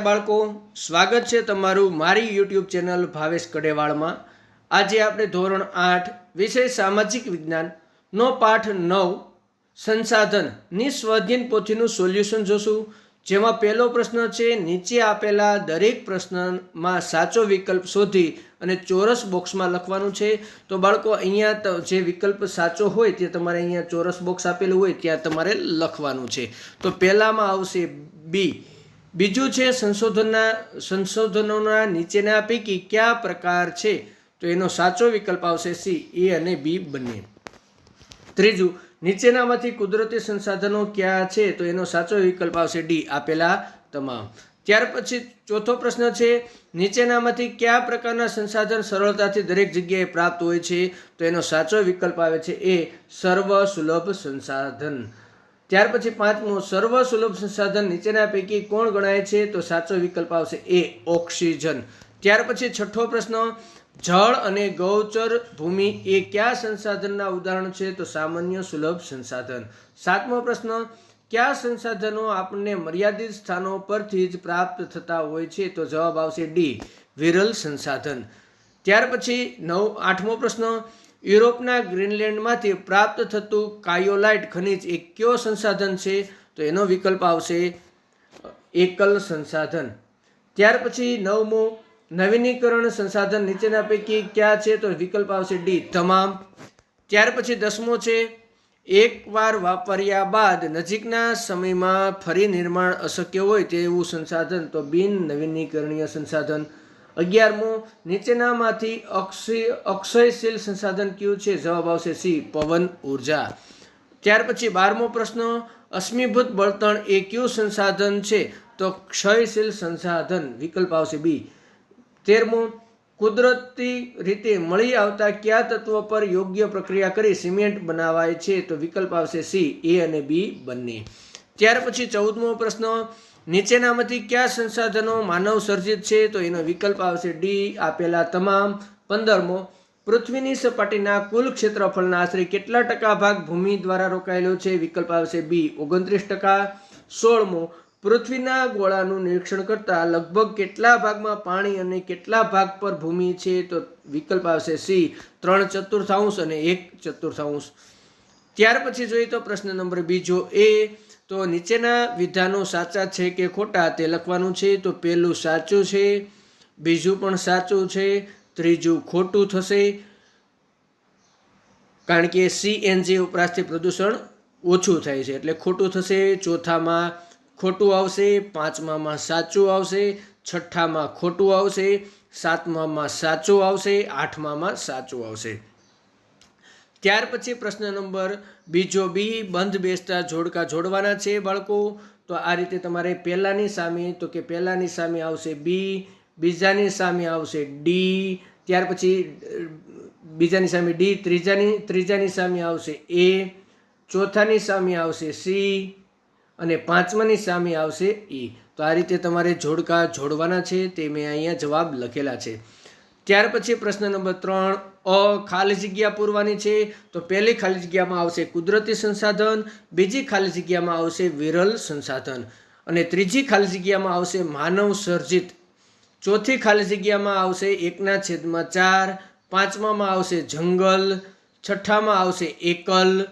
बाळको स्वागत है तमारू मारी यूट्यूब चेनल भावेश कडेवाळ में। आज आपणे धोरण 8 विषय सामाजिक विज्ञान नो पाठ 9 संसाधन नी स्वाधीन पोथीनुं सोल्यूशन जोशुं। जेमां पहेलो प्रश्न छे नीचे आपेला दरेक प्रश्न में साचो विकल्प शोधी अने चोरस बॉक्स में लखवानुं छे। तो बाळको अहींया जे विकल्प साचो होय ते तमारे अहींया चोरस बॉक्स आपेલું होय त्यां तमारे लखवानुं छे। तो पहेलामां आवशे बी। बीजू है संशोधनों नीचेना पैकी क्या प्रकार है, तो एनो साचो विकल्प आवशे सी। ए अने बी बने। त्रीजू नीचेनामांथी कुदरती संसाधनों क्या है, तो एनो साचो विकल्प आवशे डी आपेला तमाम। त्यार पछी चौथो प्रश्न है नीचेनामांथी क्या प्रकारना संसाधन सरलताथी दरेक जग्याए प्राप्त होय छे, तो एनो साचो विकल्प आवे छे ए सर्वसुलभ संसाधन। त्यार पछी पांचमो सर्वसुलभ संसाधन नीचेना पैकी कोण गणाय छे, तो साचो विकल्प आवशे ए ऑक्सीजन। त्यार पछी छठ्ठो प्रश्न जल अने गौचर भूमि ए क्या संसाधनना उदाहरण छे, तो सामान्य सुलभ संसाधन। सातमो प्रश्न क्या संसाधनों आपने मर्यादित स्थानों परथी ज प्राप्त थता होय छे, तो जवाब आवशे डी विरल संसाधन। त्यार पछी आठमो प्रश्न यूरोपना ग्रीनलैंड में प्राप्त थतु कायोलाइट खनिज एक क्यो संसाधन है, तो एनो विकल्प आवशे एकल संसाधन। त्यार पछी नवमो नवीनीकरण संसाधन नीचेना पैकी क्या है, तो विकल्प आवशे डी तमाम। त्यार पछी 10मो है एक वार वापर्या बाद नजीकना समय में फरी निर्माण अशक्य होय तेवुं संसाधन, तो बिन नवीनीकरणीय संसाधन। 11मो नीचेनामांथी अक्षयशील संसाधन क्यू है, जवाब आवशे सी पवन ऊर्जा। त्यार पछी 12मो प्रश्न अश्मीभूत बळतण ए क्यू संसाधन है, तो क्षयशील संसाधन, विकल्प आवशे बी। 13मो कुदरती रीते मळी आवता क्या तत्व पर योग्य प्रक्रिया करी सीमेंट बनावाय छे, तो विकल्प आवशे सी ए अने बी बने। त्यार पछी 14मो प्रश्न नीचेनामांथी क्या संसाधनों मानव सर्जित है, तो एनो विकल्प आवशे डी आपेला तमाम। 15मो पृथ्वीनी सपाटीना कुल क्षेत्रफळना आश्रे केटला टका भाग भूमि द्वारा रोकायेलो छे, विकल्प आवशे बी 29%। 16मो पृथ्वीना गोळानुं निरीक्षण करता लगभग केटला भागमां पाणी अने केटला भाग पर भूमि है, तो विकल्प आवशे सी 3/4 अने 1/4। त्यार पछी जोईए तो प्रश्न नंबर बीजो ए। तो नीचेना विधानों साचा है कि खोटा ते लखवानुं छे। तो पहेलुं साचुं छे, बीजुं पण साचुं छे, त्रीजुं खोटुं थशे कारण के सीएनजी वपराशथी प्रदूषण ओछुं थाय छे एटले खोटुं थशे। चौथामां खोटुं आवशे, पांचमामां साचुं आवशे, छठ्ठामां खोटुं आवशे, सातमामां साचुं आवशे, आठमामां साचुं आवशे। त्यार पछी प्रश्न नंबर बीजो बी बंध बेसता जोड़का जोड़वाना छे बाळको। तो आ रीते तमारे पहेलानी सामे, तो के पहेलानी सामे आवशे बी, बीजानी सामे आवशे डी, त्यार पछी बीजानी सामे डी, त्रीजानी सामे आवशे ए, चौथानी सामे आवशे सी अने पांचमानी सामे आवशे ई। तो आ रीते तमारे जोड़का जोड़वाना छे, ते मैं अहींया जवाब लखेला छे। त्यार पछी प्रश्न नंबर 3 खाली जग्या पूरवानी छे। तो पहली खाली जग्यामां आवशे कुदरती संसाधन, बीजी खाली जग्यामां आवशे विरल संसाधन अने त्रीजी खाली जग्यामां आवशे मानव सर्जित। चौथी खाली जग्यामां आवशे 1/4, पांचमामां आवशे जंगल, छठ्ठामां आवशे एकल।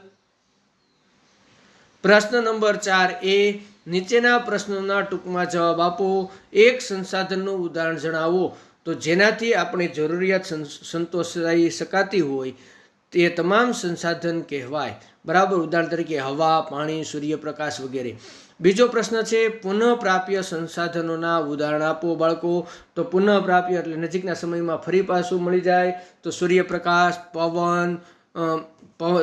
प्रश्न नंबर 4 ए नीचेना प्रश्नोना टूंकमां जवाब आपो। एक संसाधननुं उदाहरण जणावो तो जेनाथी आपणी जरूरियात संतोषाई शकाती होय ते तमाम संसाधन कहेवाय। बराबर, उदाहरण तरीके हवा, पाणी, सूर्यप्रकाश वगैरह। बीजो प्रश्न है पुनः प्राप्य संसाधनों उदाहरण आपो बाळको। तो पुनः प्राप्य एटले नजीकना समय में फरी पाछुं मळी जाय, तो सूर्यप्रकाश, पवन,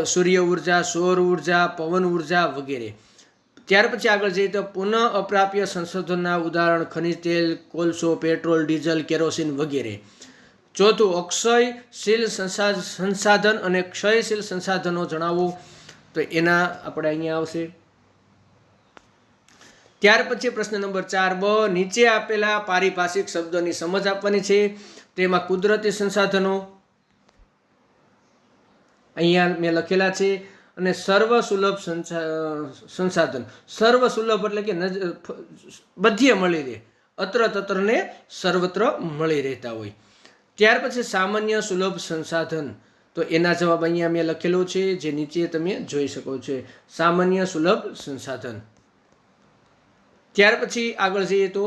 सूर्य ऊर्जा, सौर ऊर्जा, पवन ऊर्जा वगैरह। त्यार पछी आगळ जईए तो पुनः अप्राप्य संशोधनना उदाहरण खनिज तेल, कोळसो, पेट्रोल, डीजल, केरोसीन वगैरह। चौथुं अक्षयशील संसाधन अने क्षयशील संसाधनों जणावो, तो एना आपणे अहींया आवशे। त्यार पछी प्रश्न नंबर 4 ब नीचे आपेला पारिभाषिक शब्दोनी समज आपवानी छे। तेमां कुदरती संसाधनों अहींया मैं लखेला छे અને સર્વસુલભ સંસાધન, સર્વસુલભ એટલે કે બધે મળી રહે, અત્ર તત્રને સર્વત્ર મળી રહેતા હોય. ત્યાર પછી સામાન્ય સુલભ સંસાધન, તો એના જવાબ અહીંયા મેં લખેલો છે, જે નીચે તમે જોઈ શકો છો, સામાન્ય સુલભ સંસાધન. ત્યાર પછી આગળ જઈએ તો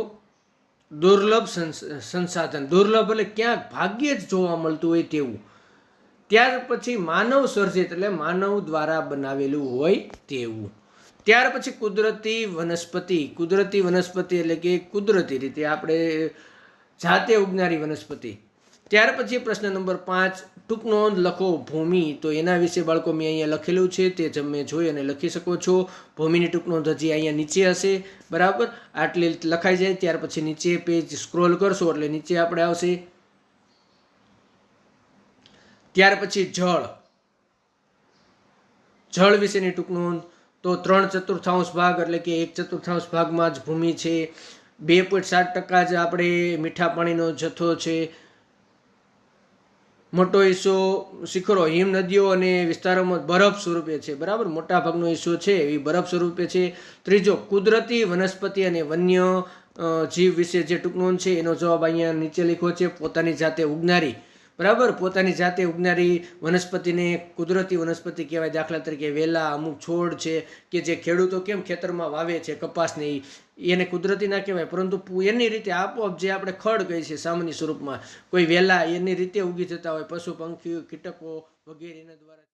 દુર્લભ સંસાધન. દુર્લભ એટલે ક્યાંક ભાગ્યે જ જોવા મળતું હોય તેવું. ત્યાર પછી માનવ સર્જિત એટલે માનવ દ્વારા બનાવેલું હોય તેવું. ત્યાર પછી કુદરતી વનસ્પતિ. કુદરતી વનસ્પતિ એટલે કે કુદરતી રીતે આપણે જાતે ઉગનારી વનસ્પતિ. ત્યાર પછી પ્રશ્ન નંબર 5, ટૂંક નોંધ લખો ભૂમિ. તો એના વિશે બાળકો મેં અહીંયા લખેલું છે, તે તમે જોઈ અને લખી શકો છો. ભૂમિની ટૂંક નોંધ હજી અહીંયા નીચે હશે, બરાબર. આટલી લખાઈ જાય ત્યાર પછી નીચે પેજ સ્ક્રોલ કરશો એટલે નીચે આપણે આવશે. ત્યાર પછી જળ. જળ વિશેની ટૂંક નોંધ, તો 3/4 ભાગ એટલે કે 1/4 ભાગમાં જ ભૂમિ છે. 2.7% જ આપણે મીઠા પાણીનો જથ્થો છે. મોટો હિસ્સો શિખરો, હિમ નદીઓ અને વિસ્તારોમાં બરફ સ્વરૂપે છે, બરાબર. મોટા ભાગનો હિસ્સો છે એ બરફ સ્વરૂપે છે. ત્રીજો, કુદરતી વનસ્પતિ અને વન્ય જીવ વિશે જે ટૂંક નોંધ છે એનો જવાબ અહીંયા નીચે લખ્યો છે, પોતાની જાતે ઉગનારી, બરાબર. પોતાની જાતે ઉગનારી વનસ્પતિને કુદરતી વનસ્પતિ કહેવાય. દાખલા તરીકે વેલા, અમુક છોડ છે કે જે ખેડૂતો કેમ ખેતરમાં વાવે છે કપાસને, એને કુદરતી ના કહેવાય, પરંતુ એની રીતે આપોઆપ જે આપણે ખડ કહીએ છીએ સામાન્ય સ્વરૂપમાં, કોઈ વેલા એની રીતે ઉગી જતા હોય, પશુ પંખીઓ કીટકો વગેરેના દ્વારા.